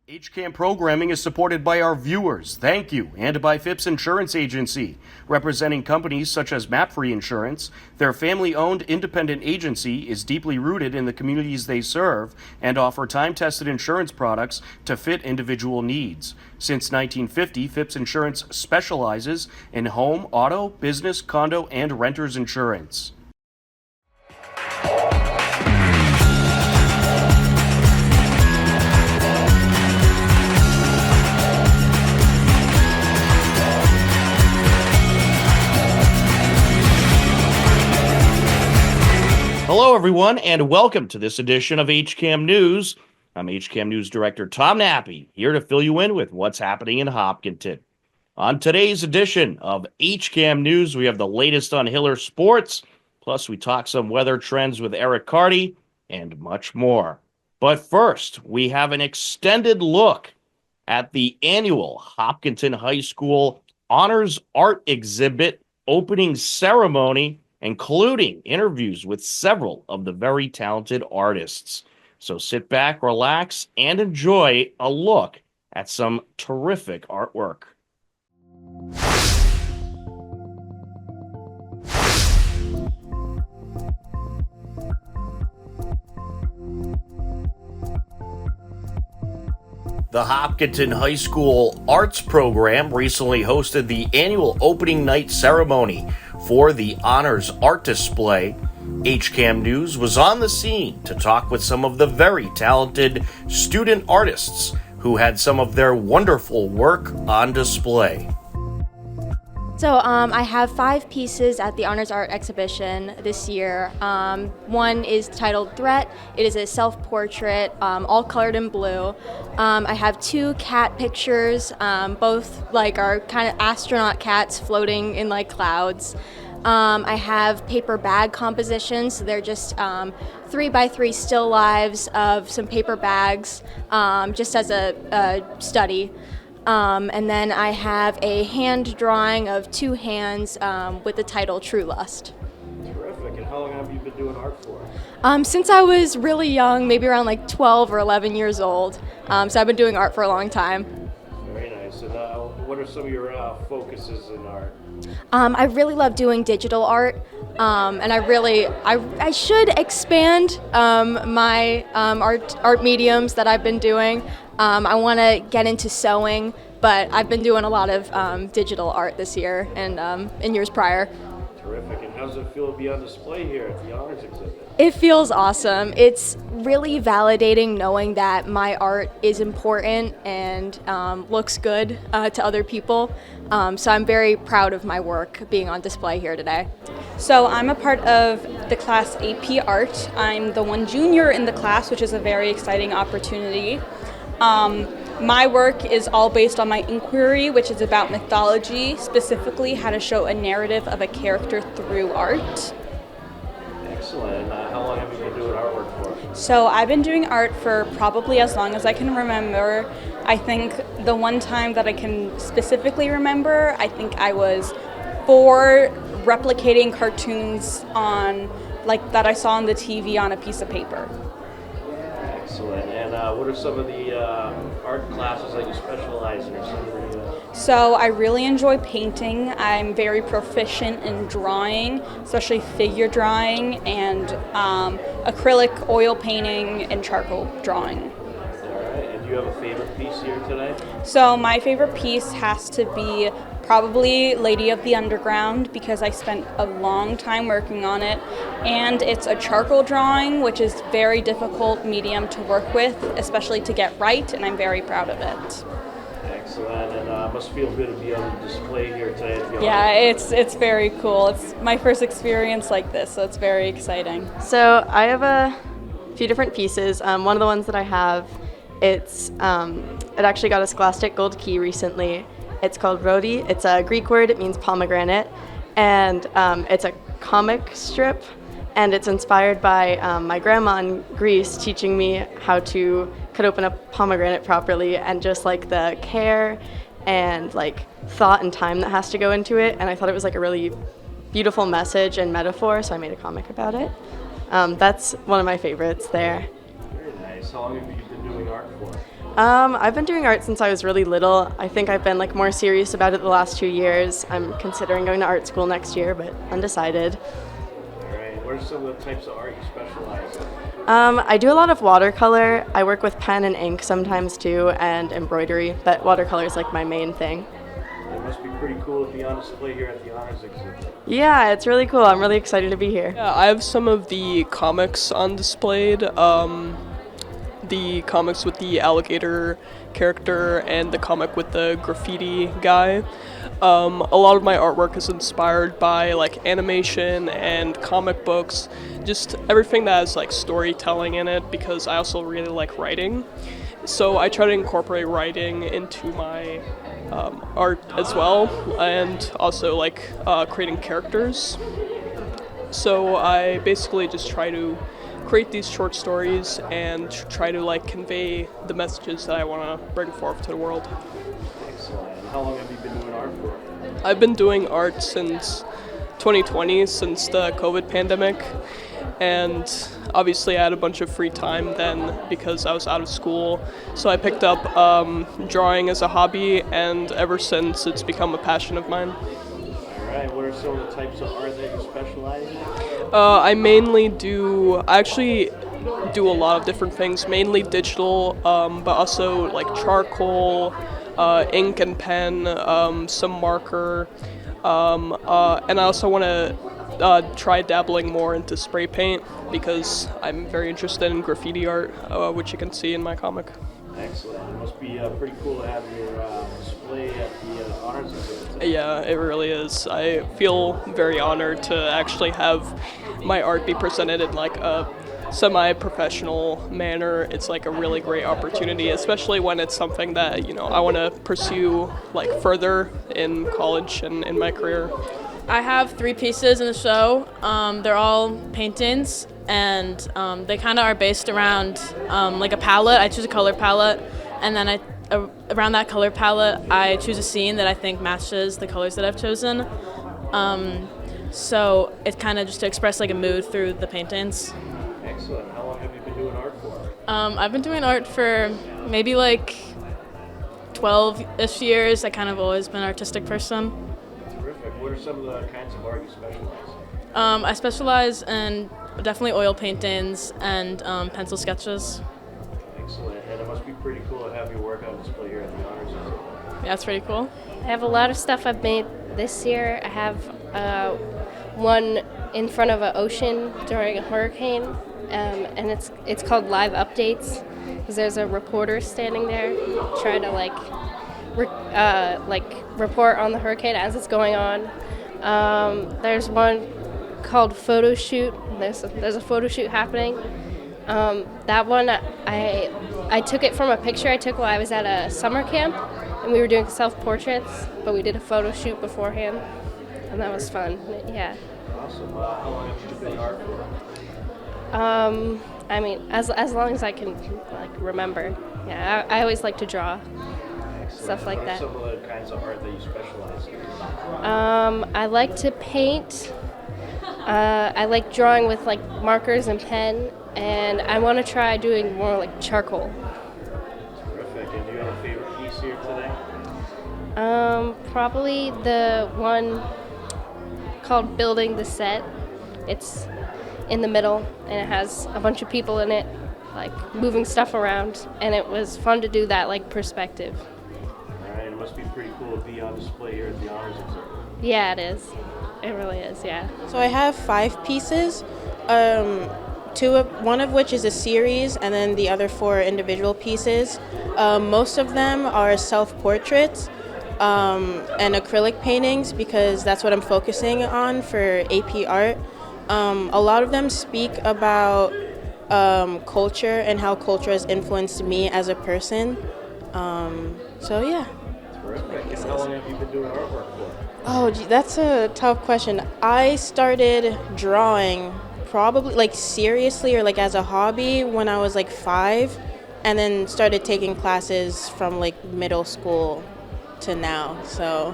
HCAM programming is supported by our viewers, thank you, and by Phipps Insurance Agency, representing companies such as MapFree Insurance. Their family-owned independent agency is deeply rooted in the communities they serve and offer time-tested insurance products to fit individual needs. Since 1950, Phipps Insurance specializes in home, auto, business, condo, and renters insurance. Hello, everyone, and welcome to this edition of HCAM News. I'm HCAM News Director Tom Nappy, here to fill you in with what's happening in Hopkinton. On today's edition of HCAM News, we have the latest on Hiller sports, plus we talk some weather trends with Eric Carty, and much more. But first, we have an extended look at the annual Hopkinton High School Honors Art Exhibit opening ceremony, including interviews with several of the very talented artists. So sit back, relax, and enjoy a look at some terrific artwork. The Hopkinton High School Arts Program recently hosted the annual opening night ceremony for the Honors Art Display. HCAM News was on the scene to talk with some of the very talented student artists who had some of their wonderful work on display. So I have 5 pieces at the Honors Art exhibition this year. One is titled Threat. It is a self-portrait, all colored in blue. I have 2 cat pictures, both are kind of astronaut cats floating in clouds. I have paper bag compositions, so they're just 3x3 still lives of some paper bags, just as a study. And then I have a hand drawing of 2 hands with the title True Lust. Terrific. And how long have you been doing art for? Since I was really young, maybe around 12 or 11 years old. So I've been doing art for a long time. Very nice. And what are some of your focuses in art? I really love doing digital art. And I should expand my art mediums that I've been doing. I want to get into sewing, but I've been doing a lot of digital art this year and in years prior. Terrific. And how does it feel to be on display here at the Honors Exhibit? It feels awesome. It's really validating knowing that my art is important and looks good to other people. So I'm very proud of my work being on display here today. So I'm a part of the class AP Art. I'm the one junior in the class, which is a very exciting opportunity. My work is all based on my inquiry, which is about mythology, specifically how to show a narrative of a character through art. Excellent. How long have you been doing artwork for? So I've been doing art for probably as long as I can remember. I think the one time that I can specifically remember, I think I was 4 replicating cartoons on that I saw on the TV on a piece of paper. Excellent. And what are some of the art classes that you specialize in? Or some of the, So I really enjoy painting. I'm very proficient in drawing, especially figure drawing and acrylic, oil painting, and charcoal drawing. All right. And do you have a favorite piece here today? So my favorite piece has to be probably Lady of the Underground, because I spent a long time working on it, and it's a charcoal drawing, which is very difficult medium to work with, especially to get right, and I'm very proud of it. Excellent, and it must feel good to be on display here today. Yeah, it's very cool. It's my first experience like this, so it's very exciting. So I have a few different pieces. One of the ones that I have, it actually got a Scholastic Gold Key recently. It's called Rhodi. It's a Greek word. It means pomegranate. And it's a comic strip. And it's inspired by my grandma in Greece teaching me how to cut open a pomegranate properly, and just the care and thought and time that has to go into it. And I thought it was a really beautiful message and metaphor, so I made a comic about it. That's one of my favorites there. Very nice. How long have you been doing art for? I've been doing art since I was really little. I think I've been like more serious about it the last 2 years. I'm considering going to art school next year, but undecided. All right. What are some of the types of art you specialize in? I do a lot of watercolor. I work with pen and ink sometimes too, and embroidery, but watercolor is like my main thing. It must be pretty cool to be on display here at the Honors Exhibit. Yeah, it's really cool. I'm really excited to be here. Yeah, I have some of the comics on displayed. The comics with the alligator character and the comic with the graffiti guy. A lot of my artwork is inspired by like animation and comic books, just everything that has like storytelling in it because I also really like writing. So I try to incorporate writing into my art as well, and also like creating characters. So I basically just try to create these short stories and try to like convey the messages that I want to bring forth to the world. Excellent. And how long have you been doing art for? I've been doing art since 2020, since the COVID pandemic, and obviously I had a bunch of free time then because I was out of school. So I picked up drawing as a hobby, and ever since it's become a passion of mine. All right. What are some of the types of art that you specialize in? I actually do a lot of different things, mainly digital, but also like charcoal, ink and pen, some marker, and I also want to try dabbling more into spray paint because I'm very interested in graffiti art, which you can see in my comic. Excellent. It must be pretty cool to have your display at the Honors Exhibit. Yeah, it really is. I feel very honored to actually have my art be presented in like a semi-professional manner. It's like a really great opportunity, especially when it's something that, I want to pursue like further in college and in my career. I have 3 pieces in the show. They're all paintings, and they kind of are based around like a palette. I choose a color palette, and then around that color palette, I choose a scene that I think matches the colors that I've chosen. So it's kind of just to express like a mood through the paintings. Excellent. How long have you been doing art for? I've been doing art for maybe like 12-ish years. I kind of always been an artistic person. Terrific. What are some of the kinds of art you specialize in? I specialize in definitely oil paintings and pencil sketches. Excellent. And it must be pretty cool to have your work on display here at the Honors Exhibit. Yeah, it's pretty cool. I have a lot of stuff I've made this year. I have one in front of an ocean during a hurricane, and it's called Live Updates because there's a reporter standing there trying to report on the hurricane as it's going on. There's one called Photo Shoot. There's a photo shoot happening. That one I took it from a picture I took while I was at a summer camp, and we were doing self-portraits, but we did a photo shoot beforehand, and that was fun. Yeah. Awesome. How long have you been doing art for? I mean, as long as I can remember. Yeah, I always like to draw. Excellent. Stuff like that. What are some of the kinds of art that you specialize in? I like to paint. I like drawing with like markers and pen, and I want to try doing more like charcoal. Terrific. And do you have a favorite piece here today? Probably the one called Building the Set. It's in the middle, and it has a bunch of people in it, like moving stuff around, and it was fun to do that like perspective. All right. It must be pretty cool to be on display here at the Honors Exhibit. Yeah, it is. It really is, yeah. So I have 5 pieces, one of which is a series, and then the other 4 are individual pieces. Most of them are self-portraits and acrylic paintings because that's what I'm focusing on for AP art. A lot of them speak about culture and how culture has influenced me as a person. So yeah. Terrific. And how long have you been doing artwork for? Oh, gee, that's a tough question. I started drawing probably like seriously or like as a hobby when I was like 5, and then started taking classes from like middle school to now. So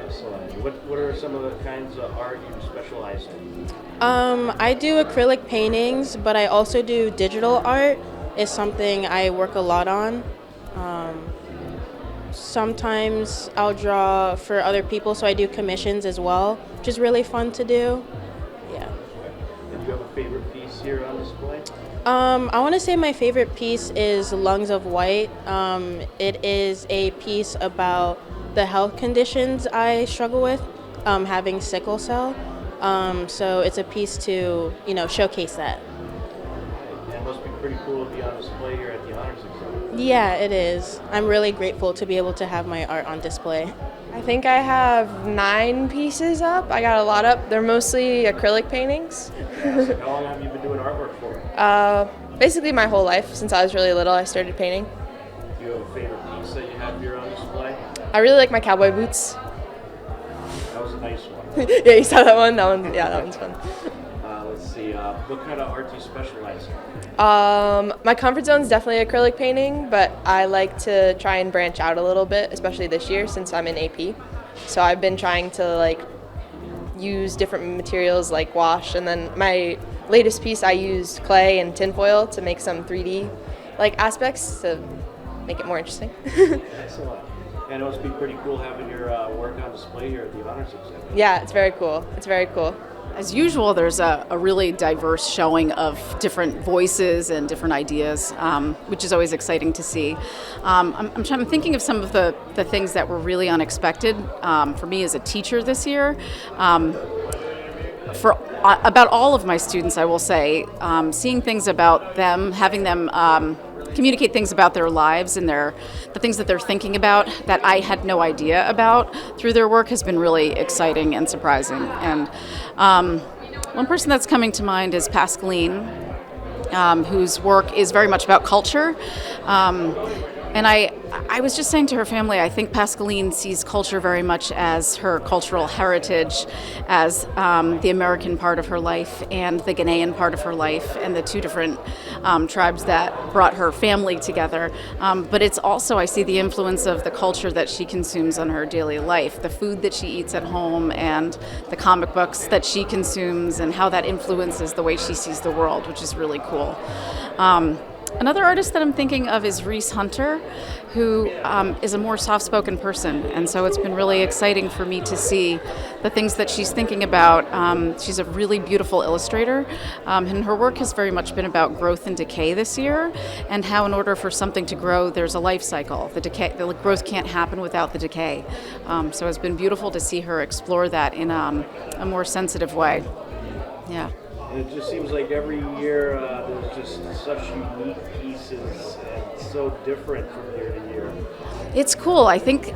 Excellent. What are some of the kinds of art you specialize in? I do acrylic paintings, but I also do digital art. Is something I work a lot on. Sometimes I'll draw for other people, so I do commissions as well, which is really fun to do. Yeah. And do you have a favorite piece here on display? I want to say my favorite piece is Lungs of White. It is a piece about the health conditions I struggle with, having sickle cell. So it's a piece to, showcase that. It must be pretty cool to be on display here at the honors exhibit. Yeah, it is. I'm really grateful to be able to have my art on display. I think I have 9 pieces up. I got a lot up. They're mostly acrylic paintings. So how long have you been doing artwork for? Basically my whole life. Since I was really little, I started painting. Do you have a favorite piece that you have here on display? I really like my cowboy boots. That was a nice one. Yeah, you saw that one? That one's fun. Let's see. What kind of art do you specialize in? My comfort zone is definitely acrylic painting, but I like to try and branch out a little bit, especially this year since I'm in AP. So I've been trying to use different materials like wash, and then my latest piece I used clay and tinfoil to make some 3D aspects to make it more interesting. Excellent. And it must be pretty cool having your work on display here at the honors exhibit. Yeah, it's very cool. It's very cool. As usual, there's a really diverse showing of different voices and different ideas, which is always exciting to see. I'm thinking of some of the things that were really unexpected for me as a teacher this year. For about all of my students, I will say, seeing things about them, having them communicate things about their lives and the things that they're thinking about that I had no idea about through their work has been really exciting and surprising. And one person that's coming to mind is Pascaline, whose work is very much about culture. And I was just saying to her family, I think Pascaline sees culture very much as her cultural heritage, as the American part of her life and the Ghanaian part of her life, and the two different tribes that brought her family together. But it's also, I see the influence of the culture that she consumes on her daily life, the food that she eats at home and the comic books that she consumes, and how that influences the way she sees the world, which is really cool. Another artist that I'm thinking of is Reese Hunter, who is a more soft-spoken person, and so it's been really exciting for me to see the things that she's thinking about. She's a really beautiful illustrator, and her work has very much been about growth and decay this year, and how in order for something to grow, there's a life cycle. The growth can't happen without the decay. So it's been beautiful to see her explore that in a more sensitive way. Yeah. And it just seems like every year there's just such unique pieces and so different from year to year. It's cool. I think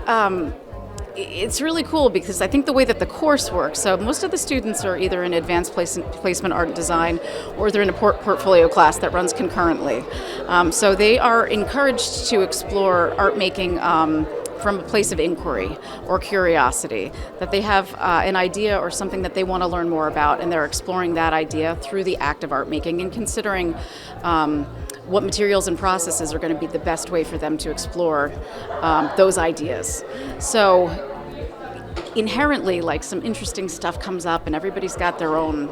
it's really cool because I think the way that the course works, so most of the students are either in advanced placement art and design, or they're in a portfolio class that runs concurrently. So they are encouraged to explore art making from a place of inquiry or curiosity, that they have an idea or something that they want to learn more about, and they're exploring that idea through the act of art making and considering what materials and processes are going to be the best way for them to explore those ideas. So inherently, some interesting stuff comes up, and everybody's got their own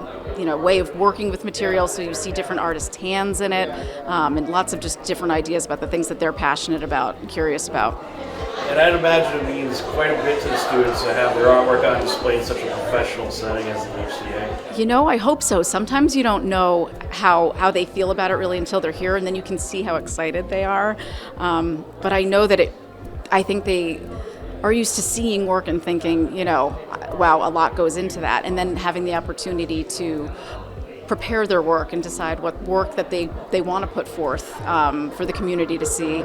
way of working with materials, so you see different artists' hands in it, and lots of just different ideas about the things that they're passionate about and curious about. And I'd imagine it means quite a bit to the students to have their artwork on display in such a professional setting as the HCA. I hope so. Sometimes you don't know how they feel about it really until they're here, and then you can see how excited they are. But I know that I think they are used to seeing work and thinking, wow, a lot goes into that, and then having the opportunity to prepare their work and decide what work that they want to put forth for the community to see,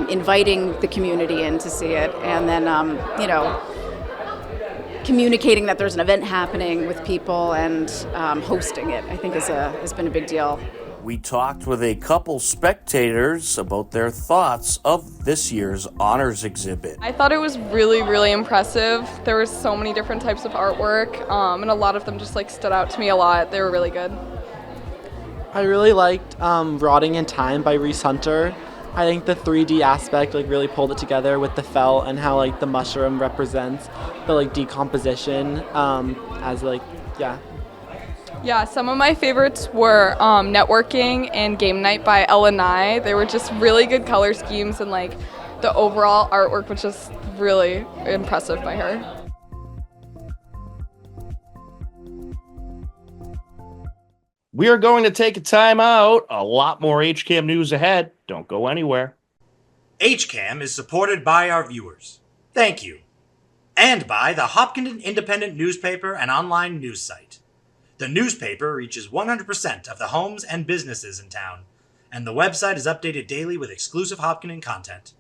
inviting the community in to see it, and then communicating that there's an event happening with people and hosting it, I think has been a big deal. We talked with a couple spectators about their thoughts of this year's honors exhibit. I thought it was really, really impressive. There were so many different types of artwork, and a lot of them just stood out to me a lot. They were really good. I really liked Rotting in Time by Reese Hunter. I think the 3D aspect really pulled it together with the felt and how the mushroom represents the decomposition as yeah. Yeah, some of my favorites were Networking and Game Night by Ella Nye. They were just really good color schemes, and like the overall artwork was just really impressive by her. We are going to take a time out. A lot more HCAM news ahead. Don't go anywhere. HCAM is supported by our viewers. Thank you. And by the Hopkinton Independent newspaper and online news site. The newspaper reaches 100% of the homes and businesses in town, and the website is updated daily with exclusive Hopkinton content.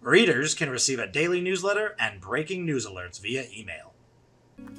Readers can receive a daily newsletter and breaking news alerts via email.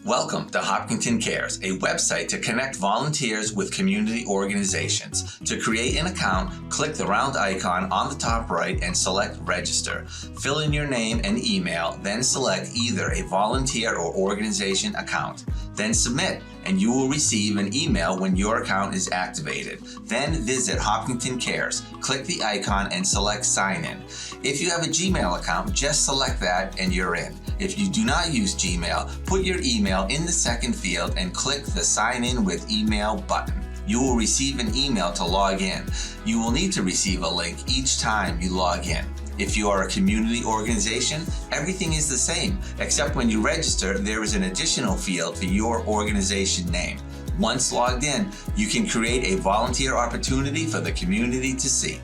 Welcome to Hopkinton Cares, a website to connect volunteers with community organizations. To create an account, click the round icon on the top right and select Register. Fill in your name and email, then select either a volunteer or organization account. Then submit, and you will receive an email when your account is activated. Then visit Hopkinton Cares, click the icon and select Sign In. If you have a Gmail account, just select that and you're in. If you do not use Gmail, put your email in the second field and click the Sign In with Email button. You will receive an email to log in. You will need to receive a link each time you log in. If you are a community organization, everything is the same, except when you register, there is an additional field for your organization name. Once logged in, you can create a volunteer opportunity for the community to see.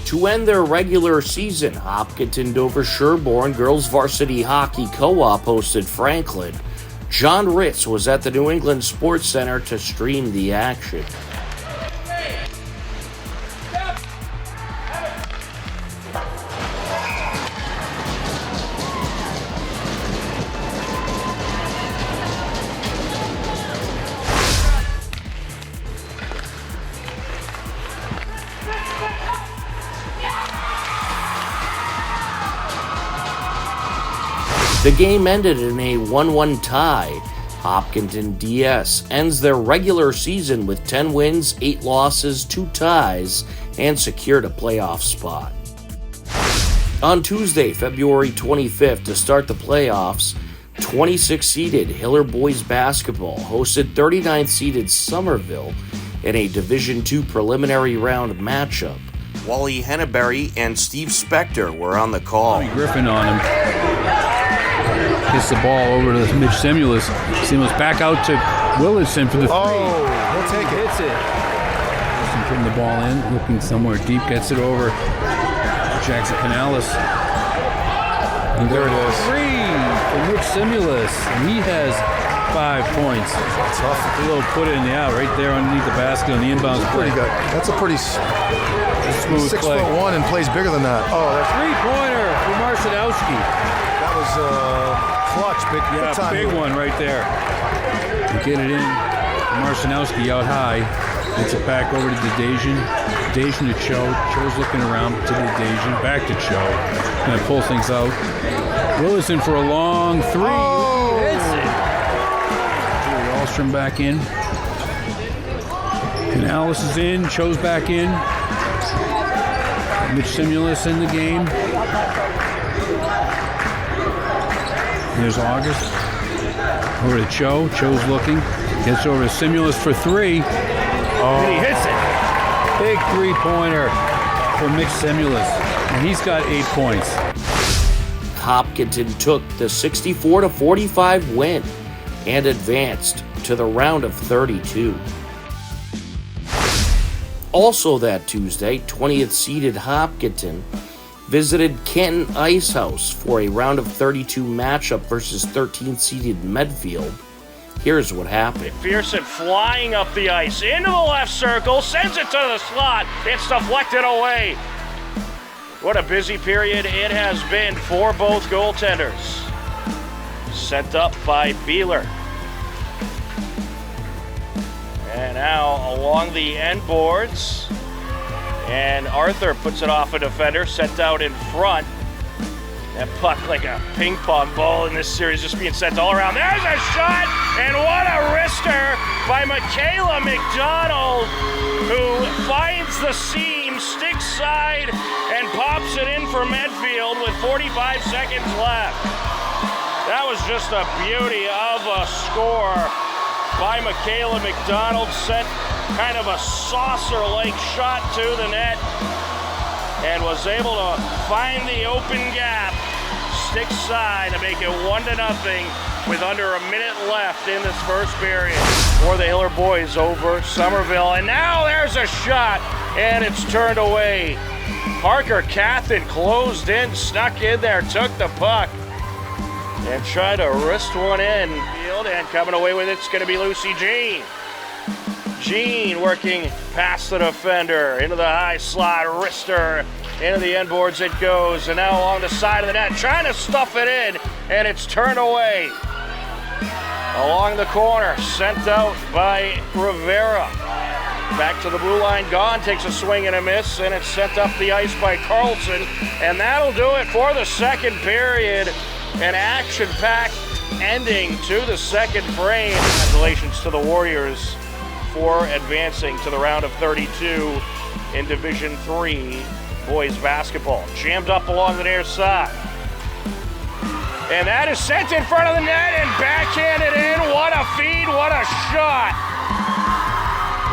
To end their regular season, Hopkinton Dover Sherborne Girls Varsity Hockey Co-op hosted Franklin. John Ritz was at the New England Sports Center to stream the action. The game ended in a 1-1 tie. Hopkinton DS ends their regular season with 10 wins, 8 losses, 2 ties, and secured a playoff spot. On Tuesday, February 25th, to start the playoffs, 26-seeded Hiller Boys Basketball hosted 39th-seeded Somerville in a Division II preliminary round matchup. Wally Henneberry and Steve Spector were on the call. Griffin on him. Gets the ball over to Mitch Simulus. Simulus back out to Willison for the three. Oh, he'll take it. Hits it. Wilson putting the ball in, looking somewhere deep, gets it over Jackson Canales. And there it is. Three for Mitch Simulus. And he has 5 points. Tough. A little put it in the out right there underneath the basket on the inbounds play. Pretty good. That's a pretty smooth 6'1" and plays bigger than that. Oh, that's 3-pointer for Marcinowski. That was clutch, big time. Big one right there. To get it in. Marcinowski out high. Gets it back over to Dejan. Dejan to Cho. Cho's looking around to Dejan. Back to Cho. Gonna pull things out. Willison for a long three. Oh! Hits it. Jerry Alstrom back in. Canales is in. Cho's back in. Mitch Simulus in the game. There's August. Over to Cho. Cho's looking. Gets over to Simulus for 3. Oh. And he hits it. Big 3-pointer for Mitch Simulus. And he's got 8 points. Hopkinton took the 64-45 win and advanced to the round of 32. Also that Tuesday, 20th seeded Hopkinton visited Canton Ice House for a round of 32 matchup versus 13th seeded Medfield. Here's what happened. Pearson flying up the ice into the left circle, sends it to the slot. It's deflected away. What a busy period it has been for both goaltenders. Sent up by Beeler. And now along the end boards. And Arthur puts it off a defender, sent out in front. That puck like a ping pong ball in this series just being sent all around. There's a shot, and what a wrister by Michaela McDonald, who finds the seam Carlson sticks side and pops it in for Medfield with 45 seconds left. That was just a beauty of a score by Michaela McDonald. Sent kind of a saucer-like shot to the net and was able to find the open gap, stick side to make it 1-0 with under a minute left in this first period for the Hiller boys over Somerville. And now there's a shot, and it's turned away. Parker Cathan closed in, snuck in there, took the puck, and tried to wrist one in. And coming away with it's going to be Lucy Jean. Jean working past the defender, into the high slot, wrister, into the end boards it goes, and now along the side of the net, trying to stuff it in, and it's turned away. Along the corner, sent out by Rivera. Back to the blue line, Gone takes a swing and a miss, and it's sent up the ice by Carlson, and that'll do it for the second period. An action-packed ending to the second frame. Congratulations to the Warriors for advancing to the round of 32 in Division III boys basketball. Jammed up along the near side. And that is sent in front of the net and backhanded in. What a feed, what a shot.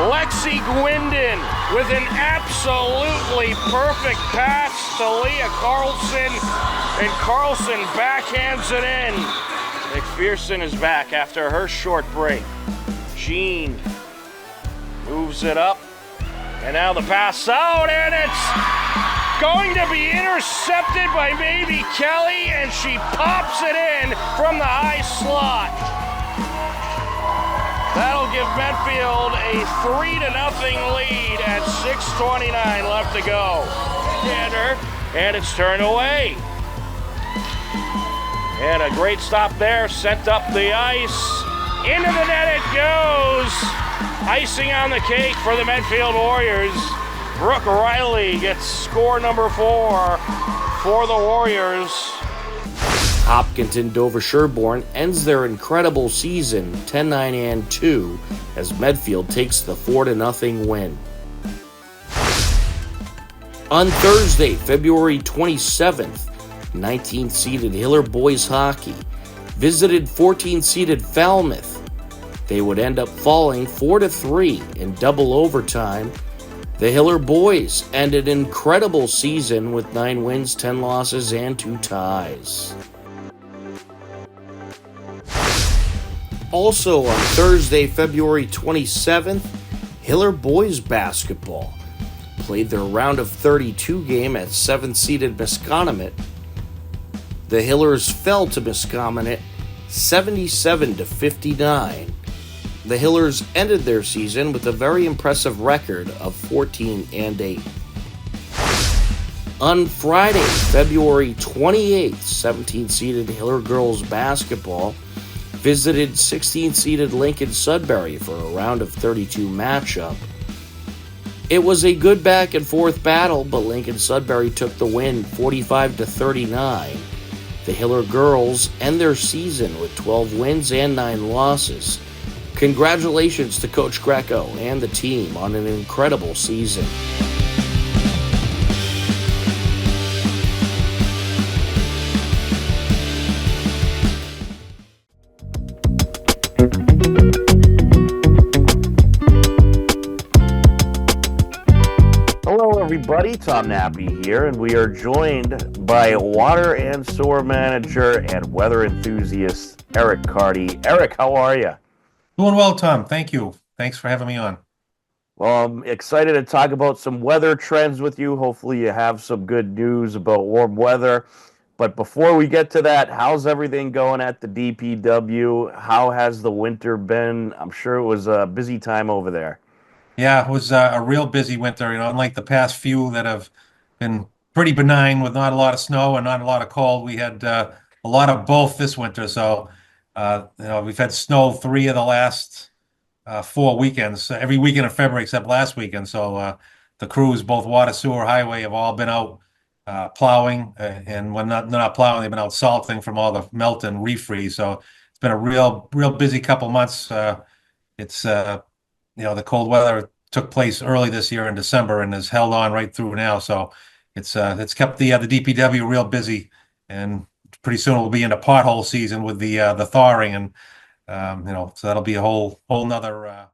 Lexi Gwindon with an absolutely perfect pass to Leah Carlson, and Carlson backhands it in. McPherson is back after her short break. Jean moves it up, and now the pass out, and it's going to be intercepted by Maybe Kelly, and she pops it in from the high slot. That'll give Medfield a 3-0 lead at 6:29 left to go. And it's turned away. And a great stop there, sent up the ice. Into the net it goes. Icing on the cake for the Medfield Warriors. Brooke Riley gets score number 4 for the Warriors. Hopkinton Dover Sherborne ends their incredible season 10-9-2 as Medfield takes the 4-0 win. On Thursday, February 27th, 19th-seeded Hiller boys hockey visited 14th-seeded Falmouth. They would end up falling 4-3 in double overtime. The Hiller boys ended an incredible season with 9 wins, 10 losses, and 2 ties. Also on Thursday, February 27th, Hiller boys basketball played their round of 32 game at 7th-seeded Masconomet. The Hillers fell to Masconomet 77-59. The Hillers ended their season with a very impressive record of 14-8. On Friday, February 28th, 17th-seeded Hiller girls basketball visited 16th-seeded Lincoln Sudbury for a round of 32 matchup. It was a good back-and-forth battle, but Lincoln Sudbury took the win 45-39. The Hiller girls end their season with 12 wins and 9 losses. Congratulations to Coach Greco and the team on an incredible season. Hello, everybody. Tom Nappy here, and we are joined by water and sewer manager and weather enthusiast Eric Carty. Eric, how are you? Doing well, Tom. Thank you. Thanks for having me on. Well, I'm excited to talk about some weather trends with you. Hopefully you have some good news about warm weather. But before we get to that, how's everything going at the DPW? How has the winter been? I'm sure it was a busy time over there. Yeah, it was a real busy winter, unlike the past few that have been pretty benign with not a lot of snow and not a lot of cold. We had a lot of both this winter. So, we've had snow 3 of the last 4 weekends, every weekend in February except last weekend. So the crews, both water, sewer, highway, have all been out plowing, and when not plowing, they've been out salting from all the melt and refreeze. So it's been a real busy couple months. It's the cold weather took place early this year in December and has held on right through now. So it's kept the DPW real busy, and pretty soon we'll be into pothole season with the thawing, and so that'll be a whole nother.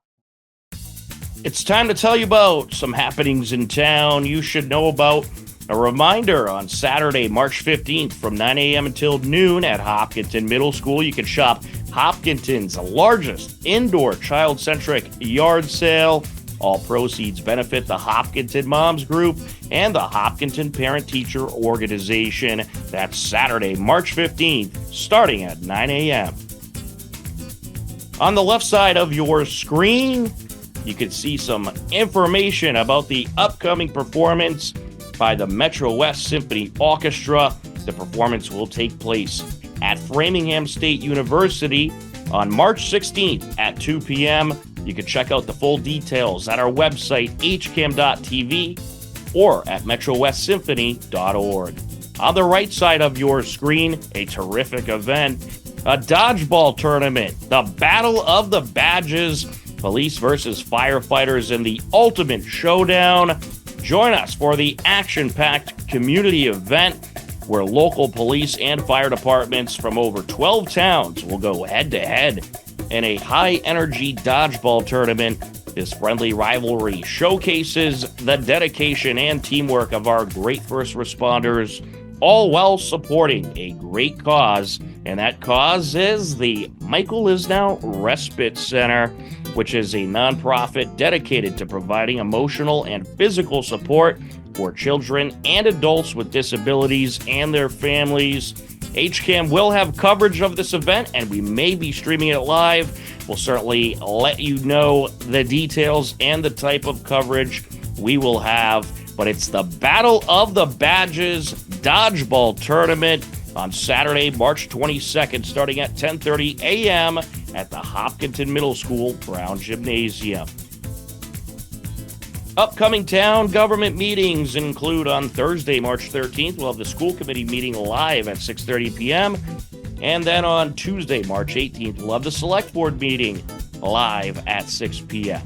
It's time to tell you about some happenings in town you should know about. A reminder, on Saturday, March 15th from 9 a.m. until noon at Hopkinton Middle School, you can shop Hopkinton's largest indoor child-centric yard sale. All proceeds benefit the Hopkinton Moms Group and the Hopkinton Parent-Teacher Organization. That's Saturday, March 15th, starting at 9 a.m. On the left side of your screen, you can see some information about the upcoming performance by the Metro West Symphony Orchestra. The performance will take place at Framingham State University on March 16th at 2 p.m. You can check out the full details at our website, hcam.tv, or at metrowestsymphony.org. On the right side of your screen, a terrific event, a dodgeball tournament, the Battle of the Badges, police versus firefighters in the ultimate showdown. Join us for the action-packed community event where local police and fire departments from over 12 towns will go head-to-head in a high-energy dodgeball tournament. This friendly rivalry showcases the dedication and teamwork of our great first responders, all while supporting a great cause, and that cause is the Michael Lisnow Respite Center, which is a nonprofit dedicated to providing emotional and physical support for children and adults with disabilities and their families. HCAM will have coverage of this event, and we may be streaming it live. We'll certainly let you know the details and the type of coverage we will have. But it's the Battle of the Badges Dodgeball Tournament on Saturday, March 22nd, starting at 10:30 a.m. at the Hopkinton Middle School Brown Gymnasium. Upcoming town government meetings include on Thursday, March 13th, we'll have the school committee meeting live at 6:30 p.m. And then on Tuesday, March 18th, we'll have the select board meeting live at 6 p.m.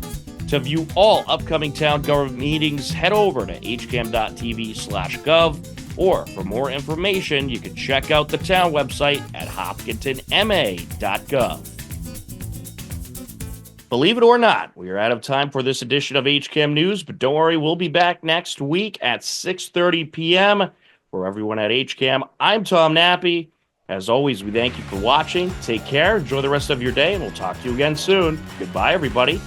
To view all upcoming town government meetings, head over to hcam.tv/gov, or for more information, you can check out the town website at hopkintonma.gov. Believe it or not, we are out of time for this edition of HCAM News, but don't worry, we'll be back next week at 6:30 p.m. For everyone at HCAM, I'm Tom Nappy. As always, we thank you for watching. Take care, enjoy the rest of your day, and we'll talk to you again soon. Goodbye, everybody.